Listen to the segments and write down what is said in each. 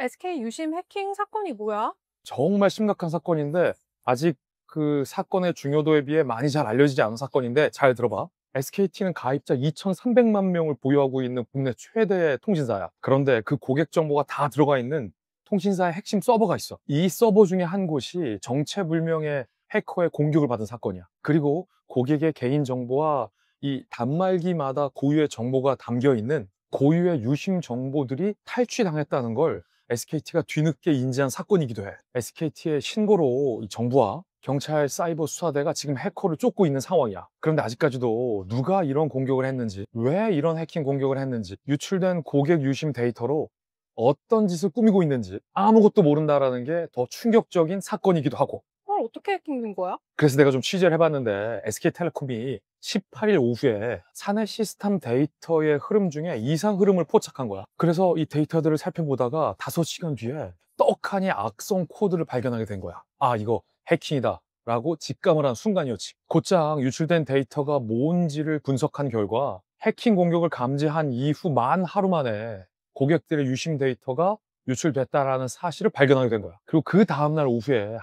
SK 유심 해킹 사건이 뭐야? 정말 심각한 사건인데 아직 그 사건의 중요도에 비해 많이 잘 알려지지 않은 사건인데 잘 들어봐. SKT는 가입자 2,300만 명을 보유하고 있는 국내 최대의 통신사야. 그런데 그 고객 정보가 다 들어가 있는 통신사의 핵심 서버가 있어. 이 서버 중에 한 곳이 정체불명의 해커의 공격을 받은 사건이야. 그리고 고객의 개인 정보와 이 단말기마다 고유의 정보가 담겨 있는 고유의 유심 정보들이 탈취당했다는 걸 SKT가 뒤늦게 인지한 사건이기도 해. SKT의 신고로 이 정부와 경찰 사이버 수사대가 지금 해커를 쫓고 있는 상황이야. 그런데 아직까지도 누가 이런 공격을 했는지, 왜 이런 해킹 공격을 했는지, 유출된 고객 유심 데이터로 어떤 짓을 꾸미고 있는지 아무것도 모른다라는 게 더 충격적인 사건이기도 하고. 헐, 어떻게 해킹된 거야? 그래서 내가 좀 취재를 해봤는데 SK텔레콤이 18일 오후에 사내 시스템 데이터의 흐름 중에 이상 흐름을 포착한 거야. 그래서 이 데이터들을 살펴보다가 5시간 뒤에 떡하니 악성 코드를 발견하게 된 거야. 아, 이거 해킹이다 라고 직감을 한 순간이었지. 곧장 유출된 데이터가 뭔지를 분석한 결과 해킹 공격을 감지한 이후 만 하루 만에 고객들의 유심 데이터가 유출됐다라는 사실을 발견하게 된 거야. 그리고 그 다음날 오후에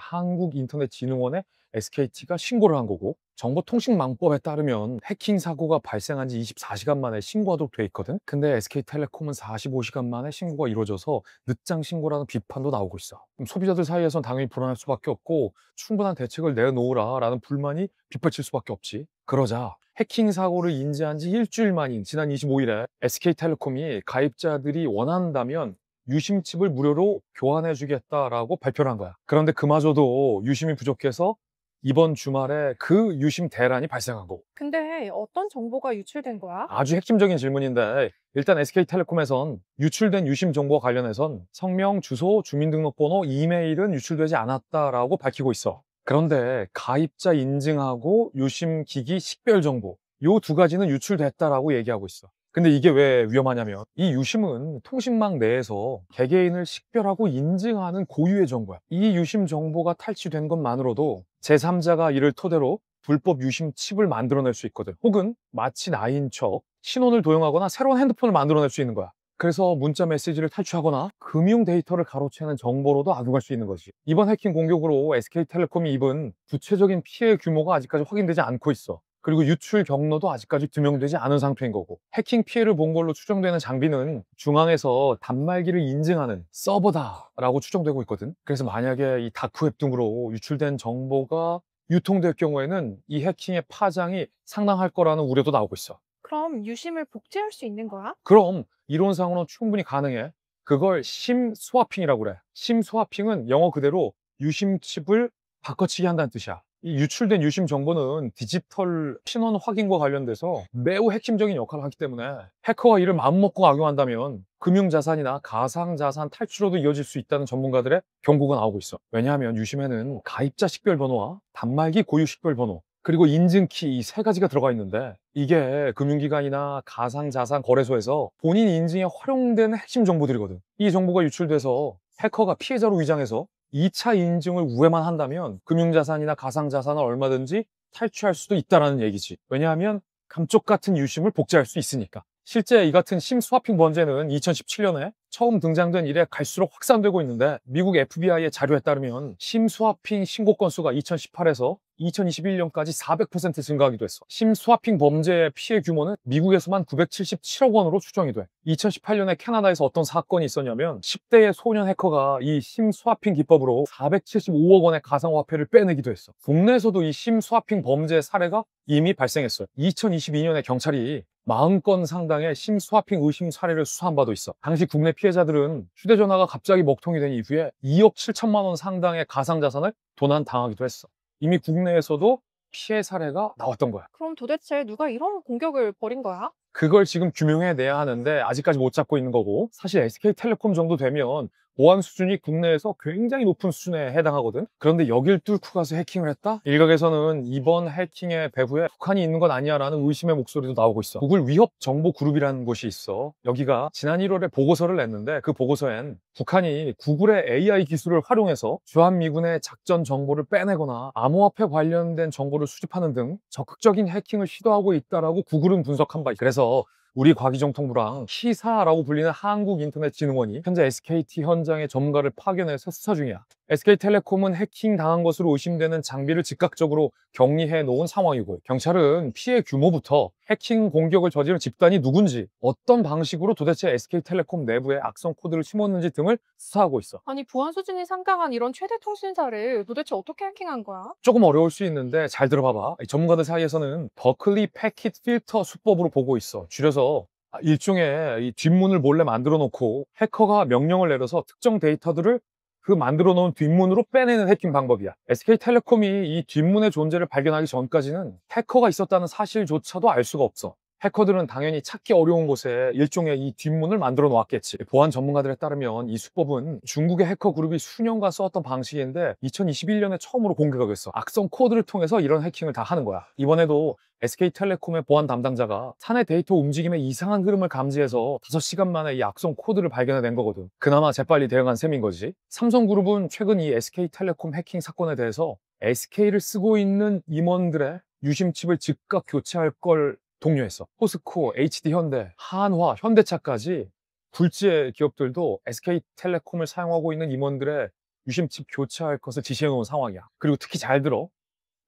한국인터넷진흥원에 SKT가 신고를 한 거고, 정보통신망법에 따르면 해킹 사고가 발생한 지 24시간 만에 신고하도록 돼 있거든. 근데 SK텔레콤은 45시간 만에 신고가 이루어져서 늦장 신고라는 비판도 나오고 있어. 그럼 소비자들 사이에선 당연히 불안할 수밖에 없고 충분한 대책을 내놓으라 라는 불만이 빗발칠 수밖에 없지. 그러자 해킹 사고를 인지한 지 일주일 만인 지난 25일에 SK텔레콤이 가입자들이 원한다면 유심칩을 무료로 교환해 주겠다라고 발표를 한 거야. 그런데 그마저도 유심이 부족해서 이번 주말에 그 유심 대란이 발생한 거고. 근데 어떤 정보가 유출된 거야? 아주 핵심적인 질문인데, 일단 SK텔레콤에선 유출된 유심 정보와 관련해선 성명, 주소, 주민등록번호, 이메일은 유출되지 않았다라고 밝히고 있어. 그런데 가입자 인증하고 유심 기기 식별 정보, 요 두 가지는 유출됐다라고 얘기하고 있어. 근데 이게 왜 위험하냐면 이 유심은 통신망 내에서 개개인을 식별하고 인증하는 고유의 정보야. 이 유심 정보가 탈취된 것만으로도 제3자가 이를 토대로 불법 유심 칩을 만들어낼 수 있거든. 혹은 마치 나인 척 신원을 도용하거나 새로운 핸드폰을 만들어낼 수 있는 거야. 그래서 문자 메시지를 탈취하거나 금융 데이터를 가로채는 정보로도 악용할 수 있는 거지. 이번 해킹 공격으로 SK텔레콤이 입은 구체적인 피해 규모가 아직까지 확인되지 않고 있어. 그리고 유출 경로도 아직까지 증명되지 않은 상태인 거고, 해킹 피해를 본 걸로 추정되는 장비는 중앙에서 단말기를 인증하는 서버다라고 추정되고 있거든. 그래서 만약에 이 다크웹 등으로 유출된 정보가 유통될 경우에는 이 해킹의 파장이 상당할 거라는 우려도 나오고 있어. 그럼 유심을 복제할 수 있는 거야? 그럼 이론상으로는 충분히 가능해. 그걸 심 스와핑이라고 그래. 심 스와핑은 영어 그대로 유심칩을 바꿔치기 한다는 뜻이야. 이 유출된 유심 정보는 디지털 신원 확인과 관련돼서 매우 핵심적인 역할을 하기 때문에 해커가 이를 마음먹고 악용한다면 금융자산이나 가상자산 탈취로도 이어질 수 있다는 전문가들의 경고가 나오고 있어. 왜냐하면 유심에는 가입자 식별번호와 단말기 고유 식별번호, 그리고 인증키 이 세 가지가 들어가 있는데, 이게 금융기관이나 가상자산 거래소에서 본인 인증에 활용되는 핵심 정보들이거든. 이 정보가 유출돼서 해커가 피해자로 위장해서 2차 인증을 우회만 한다면 금융자산이나 가상자산을 얼마든지 탈취할 수도 있다는 얘기지. 왜냐하면 감쪽 같은 유심을 복제할 수 있으니까. 실제 이 같은 심 스와핑 범죄는 2017년에 처음 등장된 이래 갈수록 확산되고 있는데, 미국 FBI의 자료에 따르면 심 스와핑 신고 건수가 2018에서 2021년까지 400% 증가하기도 했어. 심 스와핑 범죄의 피해 규모는 미국에서만 977억 원으로 추정이 돼. 2018년에 캐나다에서 어떤 사건이 있었냐면 10대의 소년 해커가 이 심 스와핑 기법으로 475억 원의 가상화폐를 빼내기도 했어. 국내에서도 이 심 스와핑 범죄 사례가 이미 발생했어요. 2022년에 경찰이 40건 상당의 심 스와핑 의심 사례를 수사한 바도 있어. 당시 국내 피해자들은 휴대전화가 갑자기 먹통이 된 이후에 2억 7천만 원 상당의 가상자산을 도난당하기도 했어. 이미 국내에서도 피해 사례가 나왔던 거야. 그럼 도대체 누가 이런 공격을 벌인 거야? 그걸 지금 규명해내야 하는데 아직까지 못 잡고 있는 거고, 사실 SK텔레콤 정도 되면 보안 수준이 국내에서 굉장히 높은 수준에 해당하거든. 그런데 여길 뚫고 가서 해킹을 했다? 일각에서는 이번 해킹의 배후에 북한이 있는 건 아니야 라는 의심의 목소리도 나오고 있어. 구글 위협 정보 그룹이라는 곳이 있어. 여기가 지난 1월에 보고서를 냈는데, 그 보고서엔 북한이 구글의 AI 기술을 활용해서 주한미군의 작전 정보를 빼내거나 암호화폐 관련된 정보를 수집하는 등 적극적인 해킹을 시도하고 있다라고 구글은 분석한 바 있어. 그래서 우리 과기정통부랑 시사라고 불리는 한국인터넷진흥원이 현재 SKT 현장의 전문가를 파견해서 수사 중이야. SK텔레콤은 해킹 당한 것으로 의심되는 장비를 즉각적으로 격리해 놓은 상황이고, 경찰은 피해 규모부터 해킹 공격을 저지른 집단이 누군지, 어떤 방식으로 도대체 SK텔레콤 내부에 악성 코드를 심었는지 등을 수사하고 있어. 아니, 보안 수준이 상당한 이런 최대 통신사를 도대체 어떻게 해킹한 거야? 조금 어려울 수 있는데 잘 들어봐봐. 이 전문가들 사이에서는 버클리 패킷 필터 수법으로 보고 있어. 줄여서 일종의 이 뒷문을 몰래 만들어 놓고 해커가 명령을 내려서 특정 데이터들을 그 만들어 놓은 뒷문으로 빼내는 해킹 방법이야. SK텔레콤이 이 뒷문의 존재를 발견하기 전까지는 해커가 있었다는 사실조차도 알 수가 없어. 해커들은 당연히 찾기 어려운 곳에 일종의 이 뒷문을 만들어 놓았겠지. 보안 전문가들에 따르면 이 수법은 중국의 해커 그룹이 수년간 써왔던 방식인데 2021년에 처음으로 공개가 됐어. 악성 코드를 통해서 이런 해킹을 다 하는 거야. 이번에도 SK텔레콤의 보안 담당자가 사내 데이터 움직임의 이상한 흐름을 감지해서 5시간 만에 이 악성 코드를 발견해낸 거거든. 그나마 재빨리 대응한 셈인 거지. 삼성그룹은 최근 이 SK텔레콤 해킹 사건에 대해서 SK를 쓰고 있는 임원들의 유심칩을 즉각 교체할 걸 독려했어. 포스코, HD현대, 한화, 현대차까지 굴지의 기업들도 SK텔레콤을 사용하고 있는 임원들의 유심칩 교체할 것을 지시해 놓은 상황이야. 그리고 특히 잘 들어.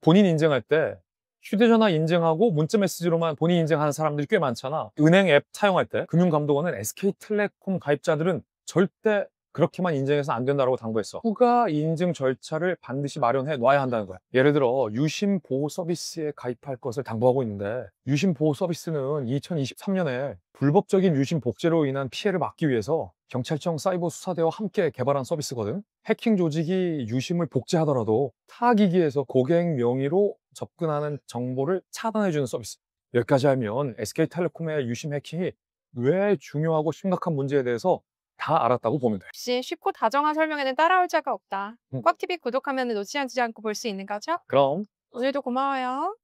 본인 인증할 때 휴대전화 인증하고 문자 메시지로만 본인 인증하는 사람들이 꽤 많잖아. 은행 앱 사용할 때 금융감독원은 SK텔레콤 가입자들은 절대 그렇게만 인증해서 안 된다고 당부했어. 추가 인증 절차를 반드시 마련해 놔야 한다는 거야. 예를 들어 유심 보호 서비스에 가입할 것을 당부하고 있는데, 유심 보호 서비스는 2023년에 불법적인 유심 복제로 인한 피해를 막기 위해서 경찰청 사이버 수사대와 함께 개발한 서비스거든. 해킹 조직이 유심을 복제하더라도 타 기기에서 고객 명의로 접근하는 정보를 차단해주는 서비스. 여기까지 하면 SK텔레콤의 유심 해킹이 왜 중요하고 심각한 문제에 대해서 다 알았다고 보면 돼. 역시 쉽고 다정한 설명에는 따라올 자가 없다. 음. 꽉TV 구독하면 놓치지 않고 볼 수 있는 거죠? 그럼 오늘도 고마워요.